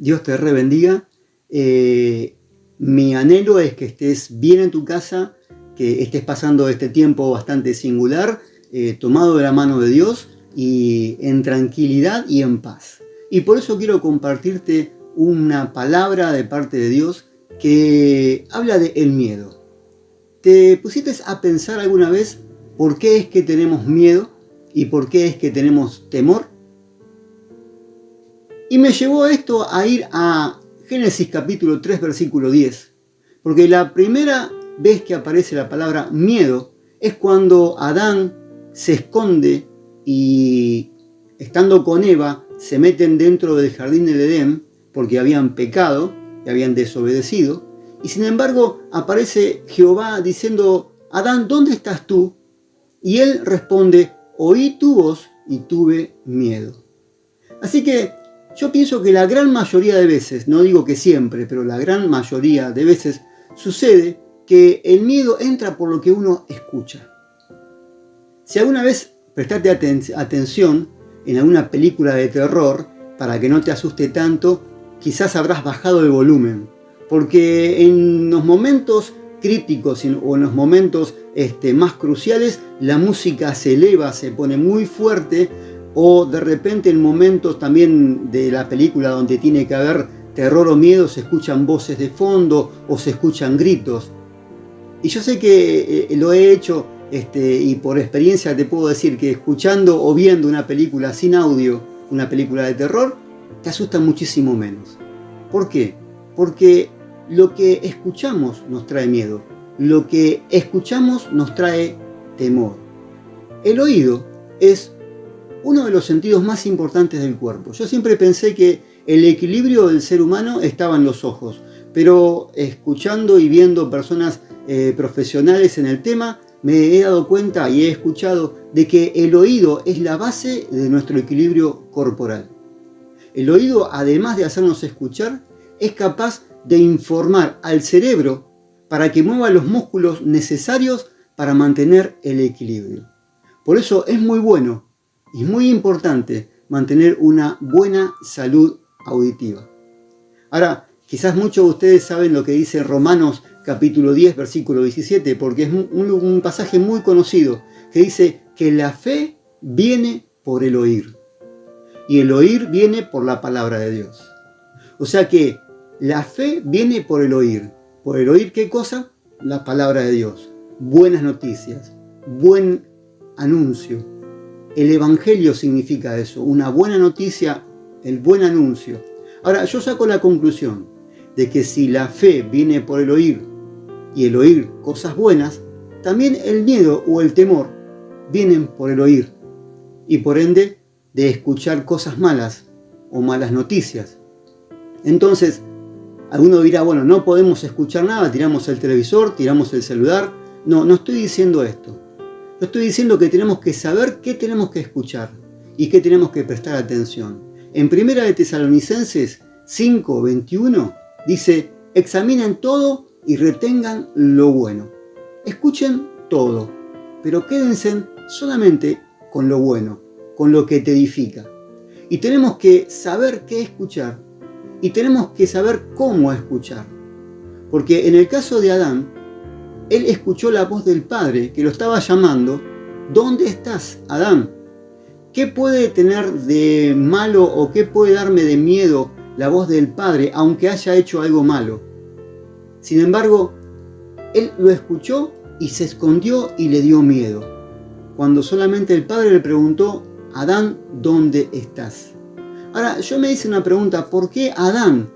Dios te rebendiga. Mi anhelo es que estés bien en tu casa, que estés pasando este tiempo bastante singular, tomado de la mano de Dios y en tranquilidad y en paz. Y por eso quiero compartirte una palabra de parte de Dios que habla de el miedo. ¿Te pusiste a pensar alguna vez por qué es que tenemos miedo y por qué es que tenemos temor? Y me llevó esto a ir a Génesis capítulo 3, versículo 10. Porque la primera vez que aparece la palabra miedo es cuando Adán se esconde y, estando con Eva, se meten dentro del jardín del Edén porque habían pecado y habían desobedecido. Y sin embargo aparece Jehová diciendo: Adán, ¿dónde estás tú? Y él responde: oí tu voz y tuve miedo. Así que yo pienso que la gran mayoría de veces, no digo que siempre, pero la gran mayoría de veces sucede que el miedo entra por lo que uno escucha. Si alguna vez prestaste atención en alguna película de terror, para que no te asuste tanto, quizás habrás bajado el volumen. Porque en los momentos críticos o en los momentos más cruciales, la música se eleva, se pone muy fuerte, o de repente en momentos también de la película donde tiene que haber terror o miedo, se escuchan voces de fondo o se escuchan gritos. Y yo sé que lo he hecho y por experiencia te puedo decir que escuchando o viendo una película sin audio, una película de terror, te asusta muchísimo menos. ¿Por qué? Porque lo que escuchamos nos trae miedo, lo que escuchamos nos trae temor. El oído es uno de los sentidos más importantes del cuerpo. Yo siempre pensé que el equilibrio del ser humano estaba en los ojos, pero escuchando y viendo personas profesionales en el tema, me he dado cuenta y he escuchado de que el oído es la base de nuestro equilibrio corporal. El oído, además de hacernos escuchar, es capaz de informar al cerebro para que mueva los músculos necesarios para mantener el equilibrio. Por eso es muy bueno y muy importante mantener una buena salud auditiva. Ahora, quizás muchos de ustedes saben lo que dice Romanos capítulo 10, versículo 17, porque es un pasaje muy conocido, que dice que la fe viene por el oír. Y el oír viene por la palabra de Dios. O sea que la fe viene por el oír. ¿Por el oír qué cosa? La palabra de Dios. Buenas noticias, buen anuncio. El evangelio significa eso, una buena noticia, el buen anuncio. Ahora, yo saco la conclusión de que si la fe viene por el oír y el oír cosas buenas, también el miedo o el temor vienen por el oír y por ende de escuchar cosas malas o malas noticias. Entonces, alguno dirá, bueno, no podemos escuchar nada, tiramos el televisor, tiramos el celular. No estoy diciendo esto. Yo estoy diciendo que tenemos que saber qué tenemos que escuchar y qué tenemos que prestar atención. En 1 de Tesalonicenses 5, 21 dice: examinen todo y retengan lo bueno. Escuchen todo, pero quédense solamente con lo bueno, con lo que te edifica. Y tenemos que saber qué escuchar y tenemos que saber cómo escuchar. Porque en el caso de Adán, él escuchó la voz del Padre que lo estaba llamando: ¿dónde estás, Adán? ¿Qué puede tener de malo o qué puede darme de miedo la voz del Padre, aunque haya hecho algo malo? Sin embargo, él lo escuchó y se escondió y le dio miedo, cuando solamente el Padre le preguntó: Adán, ¿dónde estás? Ahora, yo me hice una pregunta: ¿por qué Adán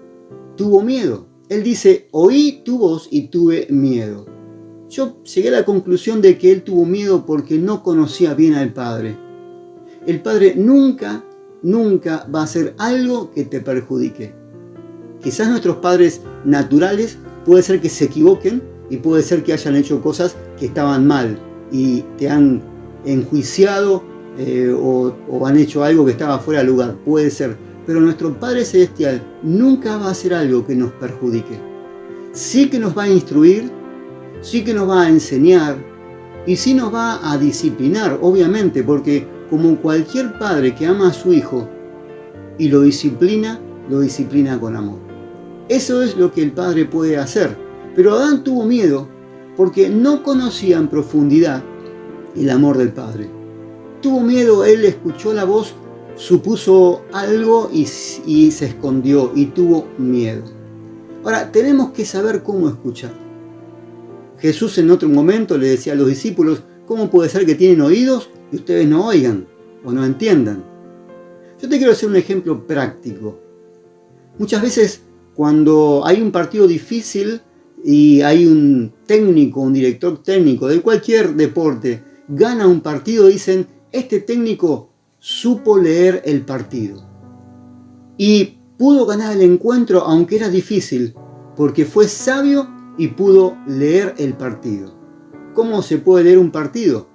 tuvo miedo? Él dice: oí tu voz y tuve miedo. Yo llegué a la conclusión de que él tuvo miedo porque no conocía bien al Padre. El Padre nunca va a hacer algo que te perjudique. Quizás nuestros padres naturales puede ser que se equivoquen y puede ser que hayan hecho cosas que estaban mal y te han enjuiciado o han hecho algo que estaba fuera de lugar. Puede ser. Pero nuestro Padre Celestial nunca va a hacer algo que nos perjudique. Sí que nos va a instruir, sí que nos va a enseñar y sí nos va a disciplinar, obviamente, porque como cualquier padre que ama a su hijo y lo disciplina, lo disciplina con amor. Eso es lo que el Padre puede hacer. Pero Adán tuvo miedo porque no conocía en profundidad el amor del Padre. Tuvo miedo, él escuchó la voz, supuso algo y se escondió y tuvo miedo. Ahora, tenemos que saber cómo escuchar. Jesús en otro momento le decía a los discípulos, ¿cómo puede ser que tienen oídos y ustedes no oigan o no entiendan? Yo te quiero hacer un ejemplo práctico. Muchas veces cuando hay un partido difícil y hay un técnico, un director técnico de cualquier deporte, gana un partido, dicen, este técnico supo leer el partido. Y pudo ganar el encuentro aunque era difícil, porque fue sabio y pudo leer el partido. ¿Cómo se puede leer un partido?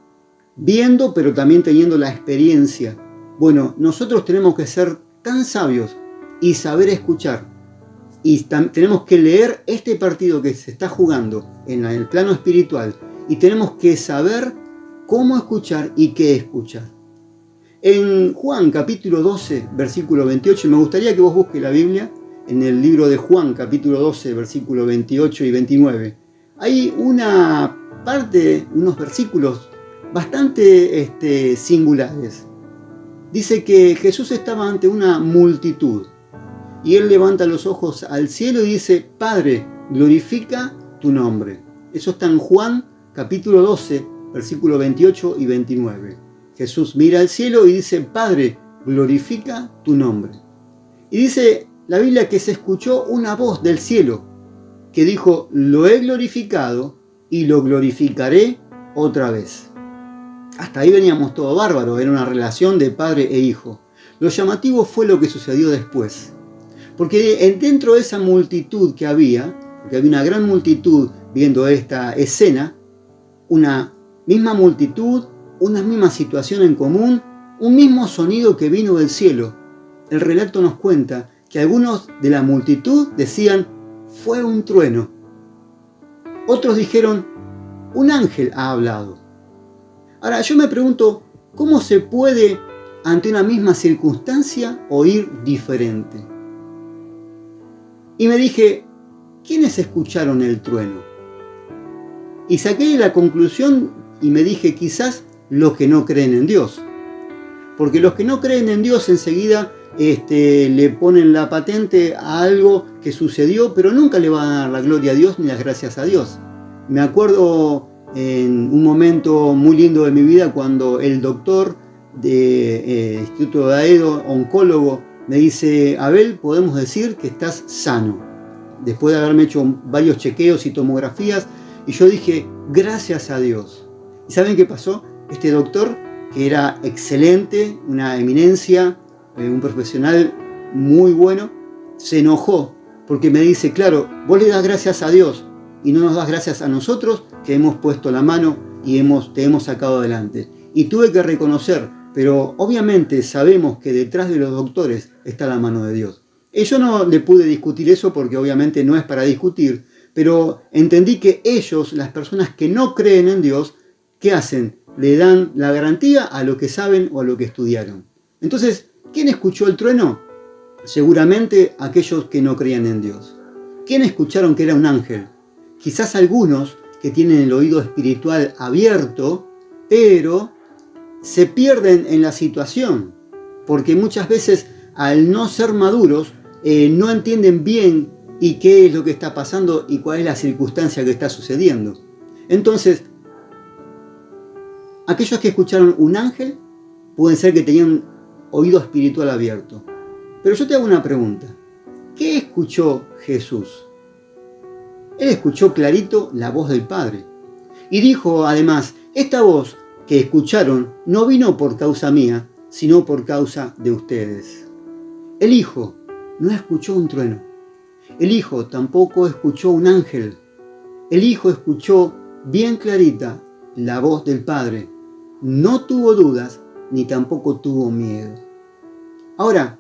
Viendo, pero también teniendo la experiencia. Bueno, nosotros tenemos que ser tan sabios y saber escuchar. Y tenemos que leer este partido que se está jugando en el plano espiritual. Y tenemos que saber cómo escuchar y qué escuchar. En Juan capítulo 12, versículo 28, me gustaría que vos busques la Biblia en el libro de Juan capítulo 12, versículo 28 y 29. Hay una parte, unos versículos bastante singulares. Dice que Jesús estaba ante una multitud y él levanta los ojos al cielo y dice, Padre, glorifica tu nombre. Eso está en Juan capítulo 12, versículo 28 y 29. Jesús mira al cielo y dice, Padre, glorifica tu nombre. Y dice la Biblia que se escuchó una voz del cielo que dijo, lo he glorificado y lo glorificaré otra vez. Hasta ahí veníamos todo bárbaro, era una relación de padre e hijo. Lo llamativo fue lo que sucedió después. Porque dentro de esa multitud que había, porque había una gran multitud viendo esta escena, una misma multitud, una misma situación en común, un mismo sonido que vino del cielo. El relato nos cuenta que algunos de la multitud decían, fue un trueno. Otros dijeron, un ángel ha hablado. Ahora yo me pregunto, ¿cómo se puede ante una misma circunstancia oír diferente? Y me dije, ¿quiénes escucharon el trueno? Y saqué la conclusión y me dije, quizás los que no creen en Dios. Porque los que no creen en Dios enseguida le ponen la patente a algo que sucedió, pero nunca le van a dar la gloria a Dios ni las gracias a Dios. Me acuerdo en un momento muy lindo de mi vida cuando el doctor del Instituto de Aedo, oncólogo, me dice, Abel, podemos decir que estás sano. Después de haberme hecho varios chequeos y tomografías, y yo dije, gracias a Dios. ¿Y saben qué pasó? Este doctor, que era excelente, una eminencia, un profesional muy bueno, se enojó porque me dice, claro, vos le das gracias a Dios y no nos das gracias a nosotros que hemos puesto la mano y te hemos sacado adelante. Y tuve que reconocer, pero obviamente sabemos que detrás de los doctores está la mano de Dios. Y yo no le pude discutir eso porque obviamente no es para discutir, pero entendí que ellos, las personas que no creen en Dios, ¿qué hacen? Le dan la garantía a lo que saben o a lo que estudiaron. Entonces, ¿quién escuchó el trueno? Seguramente aquellos que no creían en Dios. ¿Quién escucharon que era un ángel? Quizás algunos que tienen el oído espiritual abierto, pero se pierden en la situación, porque muchas veces al no ser maduros no entienden bien y qué es lo que está pasando y cuál es la circunstancia que está sucediendo. Entonces, aquellos que escucharon un ángel pueden ser que tenían oído espiritual abierto. Pero yo te hago una pregunta. ¿Qué escuchó Jesús? Él escuchó clarito la voz del Padre. Y dijo además, esta voz que escucharon no vino por causa mía, sino por causa de ustedes. El Hijo no escuchó un trueno. El Hijo tampoco escuchó un ángel. El Hijo escuchó bien clarita la voz del Padre. No tuvo dudas ni tampoco tuvo miedo. Ahora,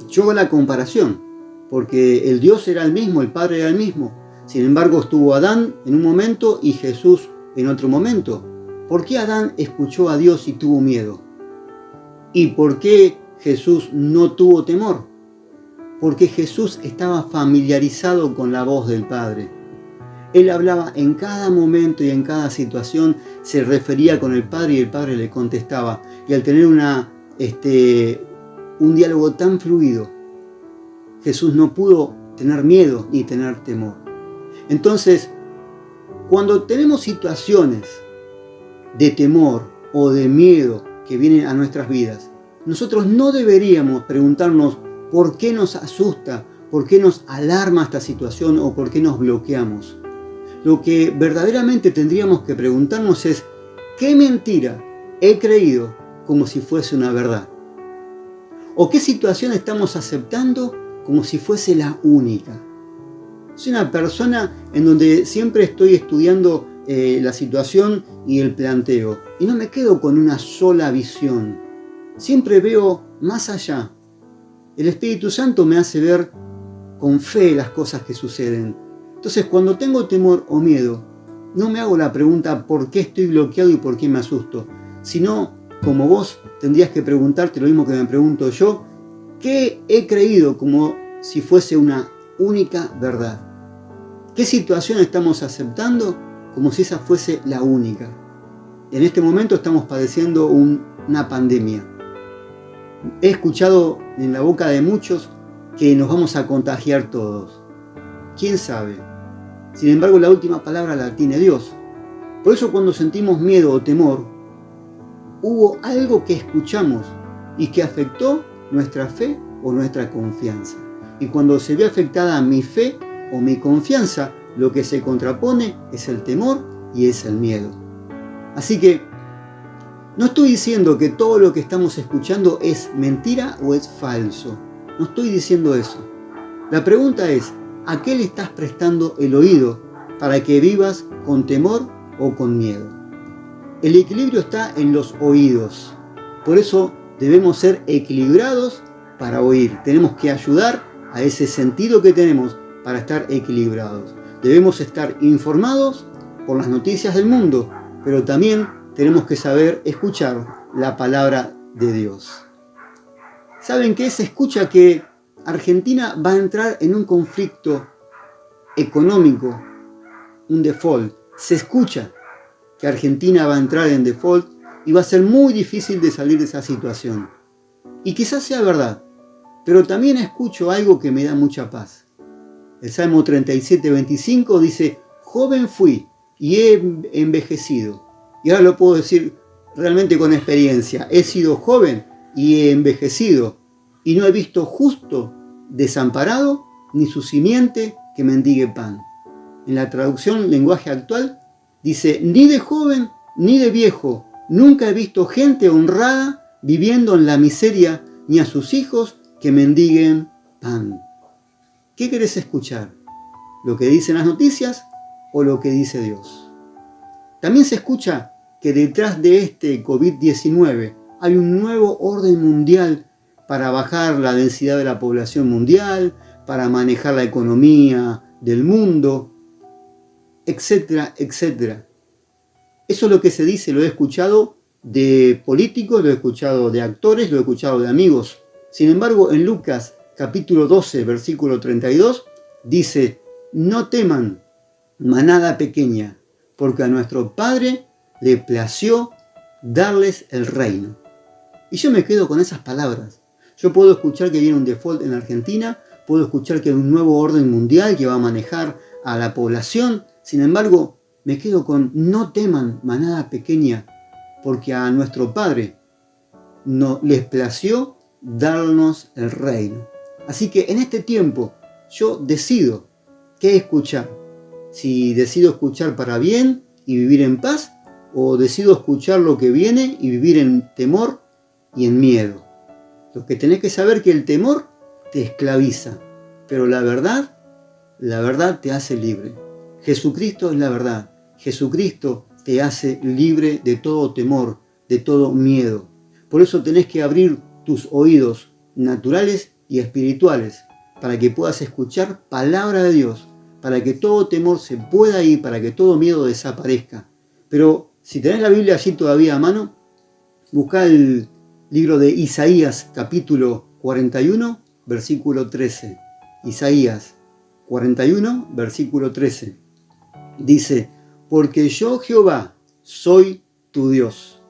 yo hago la comparación, porque el Dios era el mismo, el Padre era el mismo. Sin embargo, estuvo Adán en un momento y Jesús en otro momento. ¿Por qué Adán escuchó a Dios y tuvo miedo? ¿Y por qué Jesús no tuvo temor? porque Jesús estaba familiarizado con la voz del Padre. Él hablaba en cada momento y en cada situación, se refería con el Padre y el Padre le contestaba. Y al tener un diálogo tan fluido, Jesús no pudo tener miedo ni tener temor. Entonces, cuando tenemos situaciones de temor o de miedo que vienen a nuestras vidas, nosotros no deberíamos preguntarnos por qué nos asusta, por qué nos alarma esta situación o por qué nos bloqueamos. Lo que verdaderamente tendríamos que preguntarnos es, ¿qué mentira he creído como si fuese una verdad? ¿O qué situación estamos aceptando como si fuese la única? Soy una persona en donde siempre estoy estudiando la situación y el planteo, y no me quedo con una sola visión. Siempre veo más allá. El Espíritu Santo me hace ver con fe las cosas que suceden. Entonces, cuando tengo temor o miedo, no me hago la pregunta ¿por qué estoy bloqueado y por qué me asusto? Sino, como vos tendrías que preguntarte lo mismo que me pregunto yo, ¿qué he creído como si fuese una única verdad? ¿Qué situación estamos aceptando como si esa fuese la única? En este momento estamos padeciendo una pandemia. He escuchado en la boca de muchos que nos vamos a contagiar todos. ¿Quién sabe? Sin embargo, la última palabra la tiene Dios. Por eso cuando sentimos miedo o temor, hubo algo que escuchamos y que afectó nuestra fe o nuestra confianza. Y cuando se ve afectada mi fe o mi confianza, lo que se contrapone es el temor y es el miedo. Así que no estoy diciendo que todo lo que estamos escuchando es mentira o es falso. No estoy diciendo eso. La pregunta es, ¿a qué le estás prestando el oído para que vivas con temor o con miedo? El equilibrio está en los oídos. Por eso debemos ser equilibrados para oír. Tenemos que ayudar a ese sentido que tenemos para estar equilibrados. Debemos estar informados por las noticias del mundo, pero también tenemos que saber escuchar la palabra de Dios. ¿Saben qué? Se escucha que Argentina va a entrar en un conflicto económico, un default. Se escucha que Argentina va a entrar en default y va a ser muy difícil de salir de esa situación. Y quizás sea verdad, pero también escucho algo que me da mucha paz. El Salmo 37:25 dice, joven fui y he envejecido. Y ahora lo puedo decir realmente con experiencia. He sido joven y he envejecido y no he visto justo desamparado ni su simiente que mendigue pan. En la traducción lenguaje actual dice, ni de joven ni de viejo, nunca he visto gente honrada viviendo en la miseria, ni a sus hijos que mendiguen pan. ¿Qué querés escuchar? ¿Lo que dicen las noticias o lo que dice Dios? También se escucha que detrás de este COVID-19 hay un nuevo orden mundial para bajar la densidad de la población mundial, para manejar la economía del mundo, etcétera, etcétera. Eso es lo que se dice, lo he escuchado de políticos, lo he escuchado de actores, lo he escuchado de amigos. Sin embargo, en Lucas capítulo 12, versículo 32, dice, no teman, manada pequeña, porque a nuestro Padre le plació darles el reino. Y yo me quedo con esas palabras. Yo puedo escuchar que viene un default en Argentina, puedo escuchar que hay un nuevo orden mundial que va a manejar a la población. Sin embargo, me quedo con no teman, manada pequeña, porque a nuestro Padre no les plació darnos el reino. Así que en este tiempo yo decido qué escuchar. Si decido escuchar para bien y vivir en paz, o decido escuchar lo que viene y vivir en temor y en miedo. Lo que tenés que saber que el temor te esclaviza, pero la verdad te hace libre. Jesucristo es la verdad. Jesucristo te hace libre de todo temor, de todo miedo. Por eso tenés que abrir tus oídos naturales y espirituales para que puedas escuchar palabra de Dios, para que todo temor se pueda ir, para que todo miedo desaparezca. Pero si tenés la Biblia allí todavía a mano, buscá el libro de Isaías capítulo 41, versículo 13. Isaías 41, versículo 13. Dice, porque yo Jehová soy tu Dios,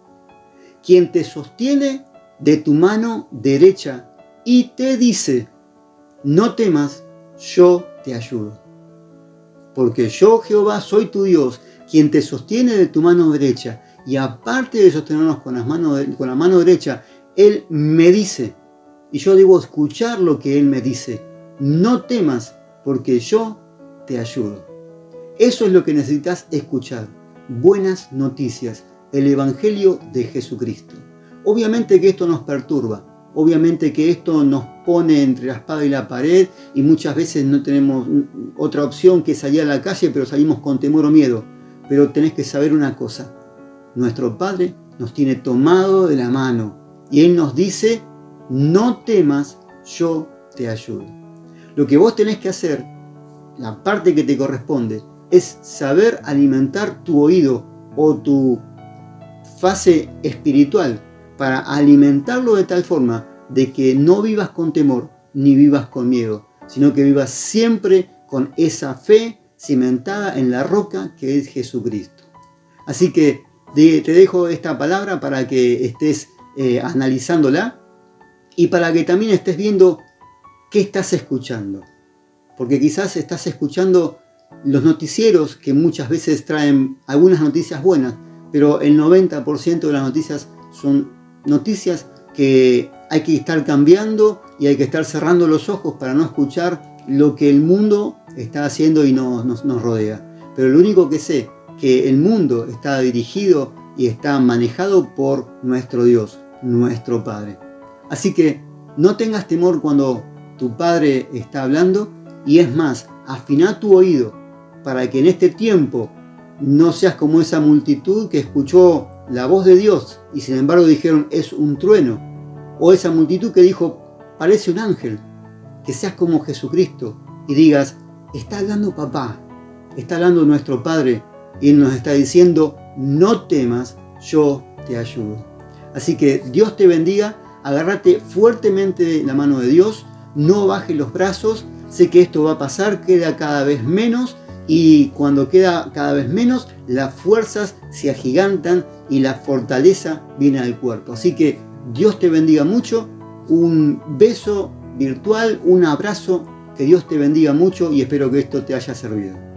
quien te sostiene de tu mano derecha y te dice, no temas, yo te ayudo. Porque yo Jehová soy tu Dios, quien te sostiene de tu mano derecha. Y aparte de sostenernos con la mano derecha, Él me dice, y yo debo escuchar lo que Él me dice, no temas, porque yo te ayudo. Eso es lo que necesitas escuchar, buenas noticias, el Evangelio de Jesucristo. Obviamente que esto nos perturba, obviamente que esto nos pone entre la espada y la pared y muchas veces no tenemos otra opción que salir a la calle, pero salimos con temor o miedo. Pero tenés que saber una cosa, nuestro Padre nos tiene tomado de la mano y Él nos dice, no temas, yo te ayudo. Lo que vos tenés que hacer, la parte que te corresponde, es saber alimentar tu oído o tu fase espiritual para alimentarlo de tal forma de que no vivas con temor ni vivas con miedo, sino que vivas siempre con esa fe cimentada en la roca que es Jesucristo. Así que te dejo esta palabra para que estés analizándola y para que también estés viendo qué estás escuchando. Porque quizás estás escuchando los noticieros que muchas veces traen algunas noticias buenas, pero el 90% de las noticias son noticias que hay que estar cambiando y hay que estar cerrando los ojos para no escuchar lo que el mundo está haciendo y nos rodea. Pero lo único que sé, que el mundo está dirigido y está manejado por nuestro Dios, nuestro Padre. Así que no tengas temor cuando tu Padre está hablando, y es más, afina tu oído para que en este tiempo no seas como esa multitud que escuchó la voz de Dios y sin embargo dijeron es un trueno, o esa multitud que dijo parece un ángel. Que seas como Jesucristo y digas, está hablando papá, está hablando nuestro Padre y Él nos está diciendo, no temas, yo te ayudo. Así que Dios te bendiga, agárrate fuertemente la mano de Dios, no bajes los brazos, sé que esto va a pasar, queda cada vez menos y cuando queda cada vez menos, las fuerzas se agigantan y la fortaleza viene al cuerpo. Así que Dios te bendiga mucho, un beso virtual, un abrazo, que Dios te bendiga mucho y espero que esto te haya servido.